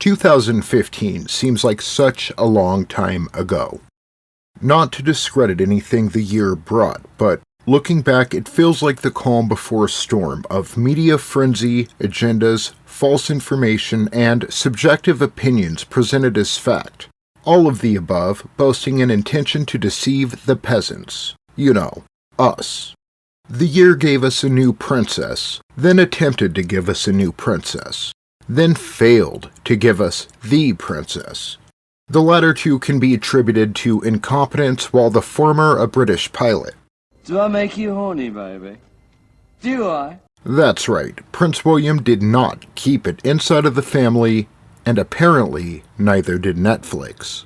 2015 seems like such a long time ago. Not to discredit anything the year brought, but looking back, it feels like the calm before a storm of media frenzy, agendas, false information, and subjective opinions presented as fact. All of the above boasting an intention to deceive the peasants. You know, us. The year gave us a new princess, then attempted to give us a new princess, then failed to give us the princess. The latter two can be attributed to incompetence, while the former a British pilot. Do I make you horny, baby? Do I? That's right, Prince William did not keep it inside of the family, and apparently neither did Netflix.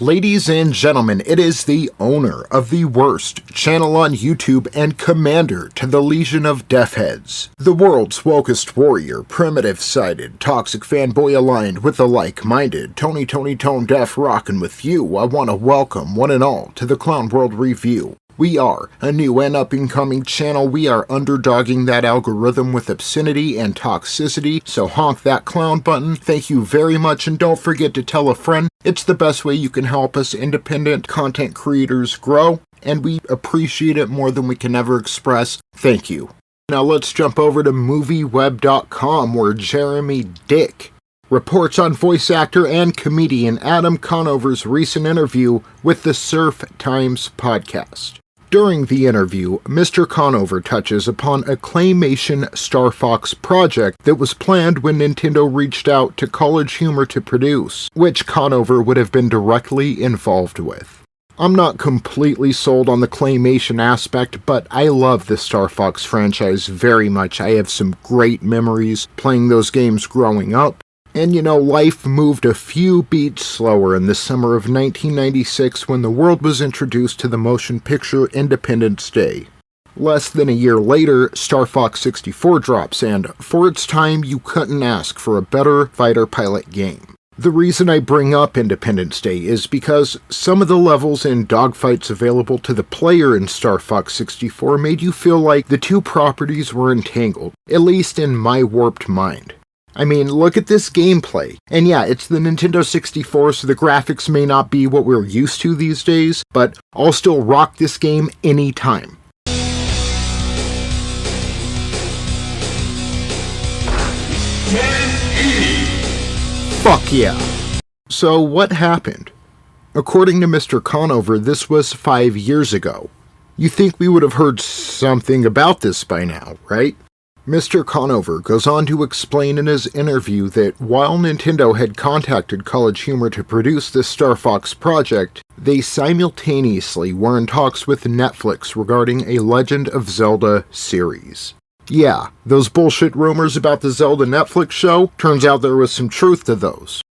Ladies and gentlemen, it is the owner of the worst channel on YouTube and commander to the Legion of Deafheads, the world's wokest warrior, primitive-sided, toxic fanboy aligned with the like-minded, Tony Tone Deaf rockin' with you. I want to welcome one and all to the Clown World Review. We are a new and up-and-coming channel. We are underdogging that algorithm with obscenity and toxicity, so honk that clown button. Thank you very much, and don't forget to tell a friend. It's the best way you can help us independent content creators grow, and we appreciate it more than we can ever express. Thank you. Now let's jump over to MovieWeb.com, where Jeremy Dick reports on voice actor and comedian Adam Conover's recent interview with the Surf Times podcast. During the interview, Mr. Conover touches upon a claymation Star Fox project that was planned when Nintendo reached out to College Humor to produce, which Conover would have been directly involved with. I'm not completely sold on the claymation aspect, but I love the Star Fox franchise very much. I have some great memories playing those games growing up. And you know, life moved a few beats slower in the summer of 1996 when the world was introduced to the motion picture Independence Day. Less than a year later, Star Fox 64 drops, and for its time, you couldn't ask for a better fighter pilot game. The reason I bring up Independence Day is because some of the levels and dogfights available to the player in Star Fox 64 made you feel like the two properties were entangled, at least in my warped mind. I mean, look at this gameplay. And yeah, it's the Nintendo 64, so the graphics may not be what we're used to these days, but I'll still rock this game anytime. Fuck yeah. So what happened? According to Mr. Conover, this was 5 years ago. You think we would have heard something about this by now, right? Mr. Conover goes on to explain in his interview that while Nintendo had contacted College Humor to produce this Star Fox project, they simultaneously were in talks with Netflix regarding a Legend of Zelda series. Yeah, those bullshit rumors about the Zelda Netflix show, turns out there was some truth to those.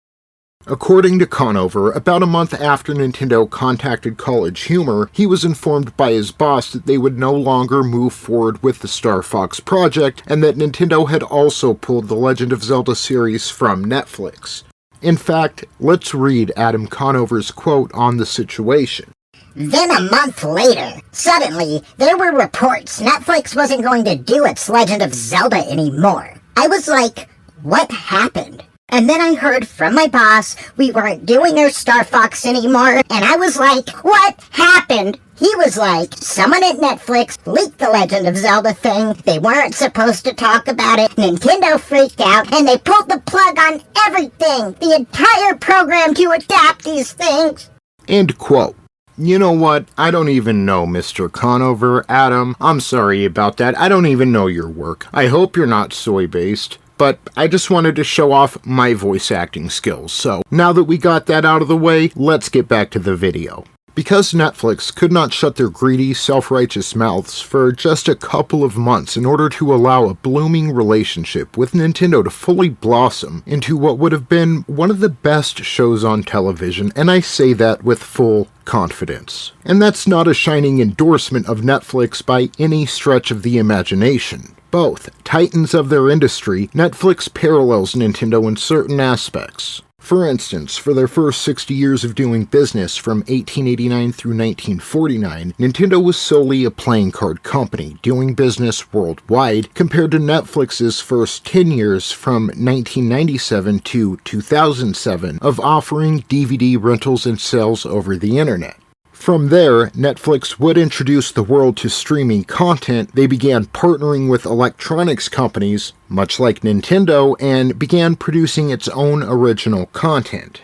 According to Conover, about a month after Nintendo contacted College Humor, he was informed by his boss that they would no longer move forward with the Star Fox project, and that Nintendo had also pulled the Legend of Zelda series from Netflix. In fact, let's read Adam Conover's quote on the situation. Then a month later, suddenly, there were reports Netflix wasn't going to do its Legend of Zelda anymore. I was like, what happened? And then I heard from my boss we weren't doing our Star Fox anymore, and I was like, what happened? He was like, someone at Netflix leaked the Legend of Zelda thing, they weren't supposed to talk about it, Nintendo freaked out, and they pulled the plug on everything, the entire program to adapt these things. End quote. You know what? I don't even know, Mr. Conover. Adam, I'm sorry about that. I don't even know your work. I hope you're not soy-based. But I just wanted to show off my voice acting skills, so now that we got that out of the way, let's get back to the video. Because Netflix could not shut their greedy, self-righteous mouths for just a couple of months in order to allow a blooming relationship with Nintendo to fully blossom into what would have been one of the best shows on television, and I say that with full confidence. And that's not a shining endorsement of Netflix by any stretch of the imagination. Both titans of their industry, Netflix parallels Nintendo in certain aspects. For instance, for their first 60 years of doing business from 1889 through 1949, Nintendo was solely a playing card company, doing business worldwide, compared to Netflix's first 10 years from 1997 to 2007 of offering DVD rentals and sales over the internet. From there, Netflix would introduce the world to streaming content. They began partnering with electronics companies, much like Nintendo, and began producing its own original content.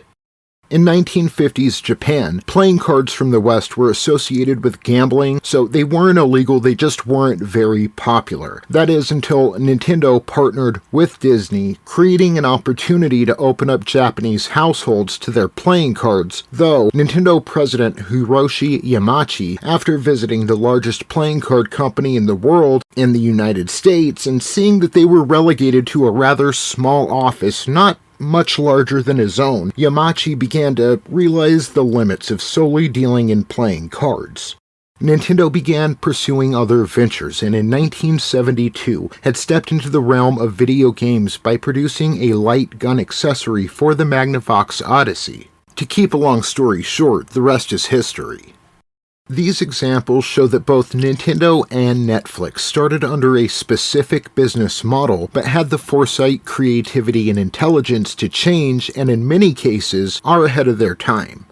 In 1950s Japan, playing cards from the West were associated with gambling, so they weren't illegal, they just weren't very popular. That is until Nintendo partnered with Disney, creating an opportunity to open up Japanese households to their playing cards, though Nintendo president Hiroshi Yamauchi, after visiting the largest playing card company in the world, in the United States, and seeing that they were relegated to a rather small office, not much larger than his own, Yamauchi began to realize the limits of solely dealing in playing cards. Nintendo began pursuing other ventures, and in 1972 had stepped into the realm of video games by producing a light gun accessory for the Magnavox Odyssey. To keep a long story short, the rest is history. These examples show that both Nintendo and Netflix started under a specific business model, but had the foresight, creativity, and intelligence to change, and in many cases, are ahead of their time.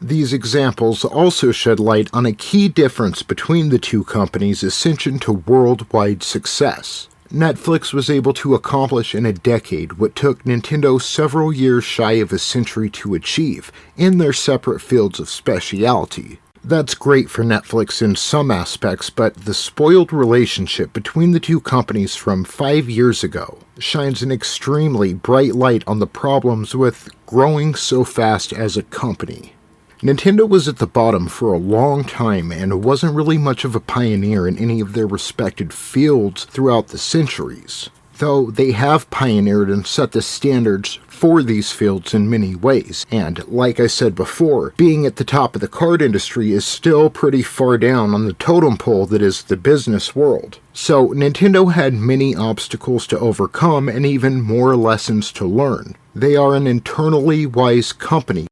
These examples also shed light on a key difference between the two companies' ascension to worldwide success. Netflix was able to accomplish in a decade what took Nintendo several years shy of a century to achieve, in their separate fields of specialty. That's great for Netflix in some aspects, but the spoiled relationship between the two companies from 5 years ago shines an extremely bright light on the problems with growing so fast as a company. Nintendo was at the bottom for a long time and wasn't really much of a pioneer in any of their respected fields throughout the centuries, though they have pioneered and set the standards for these fields in many ways, and like I said before, being at the top of the card industry is still pretty far down on the totem pole that is the business world. So Nintendo had many obstacles to overcome and even more lessons to learn. They are an internally wise company.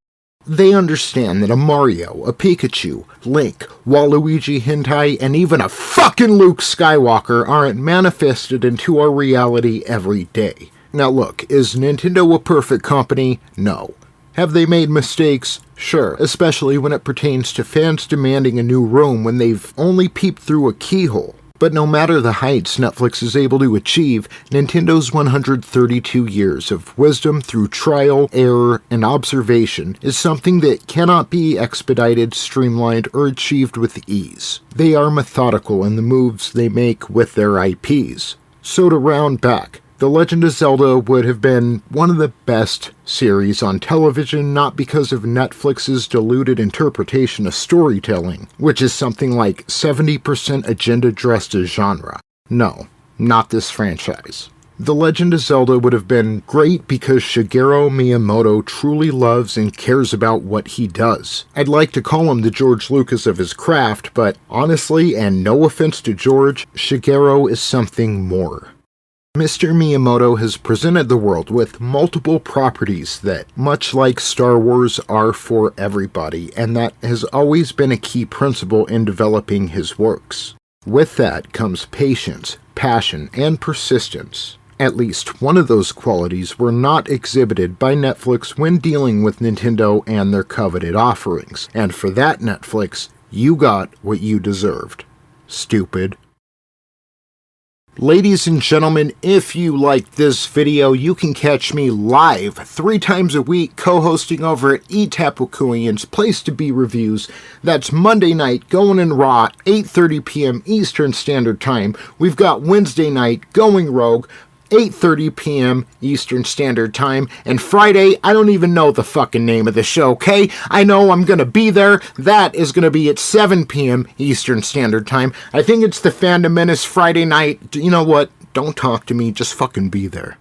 They understand that a Mario, a Pikachu, Link, Waluigi hentai, and even a fucking Luke Skywalker aren't manifested into our reality every day. Now look, is Nintendo a perfect company? No. Have they made mistakes? Sure, especially when it pertains to fans demanding a new room when they've only peeped through a keyhole. But no matter the heights Netflix is able to achieve, Nintendo's 132 years of wisdom through trial, error, and observation is something that cannot be expedited, streamlined, or achieved with ease. They are methodical in the moves they make with their IPs. So to round back, The Legend of Zelda would have been one of the best series on television, not because of Netflix's diluted interpretation of storytelling, which is something like 70% agenda dressed as genre. No, not this franchise. The Legend of Zelda would have been great because Shigeru Miyamoto truly loves and cares about what he does. I'd like to call him the George Lucas of his craft, but honestly, and no offense to George, Shigeru is something more. Mr. Miyamoto has presented the world with multiple properties that, much like Star Wars, are for everybody, and that has always been a key principle in developing his works. With that comes patience, passion, and persistence. At least one of those qualities were not exhibited by Netflix when dealing with Nintendo and their coveted offerings, and for that, Netflix, you got what you deserved. Stupid. Ladies and gentlemen, if you liked this video, you can catch me live 3 times a week co-hosting over at eTapukuian's Place to Be Reviews. That's Monday night, Going in Raw, 8:30 p.m. Eastern Standard Time. We've got Wednesday night, Going Rogue, 8:30 p.m. Eastern Standard Time, and Friday, I don't even know the fucking name of the show, okay? I know I'm gonna be there. That is gonna be at 7 p.m. Eastern Standard Time. I think it's the Fandom Menace Friday night. You know what? Don't talk to me, just fucking be there.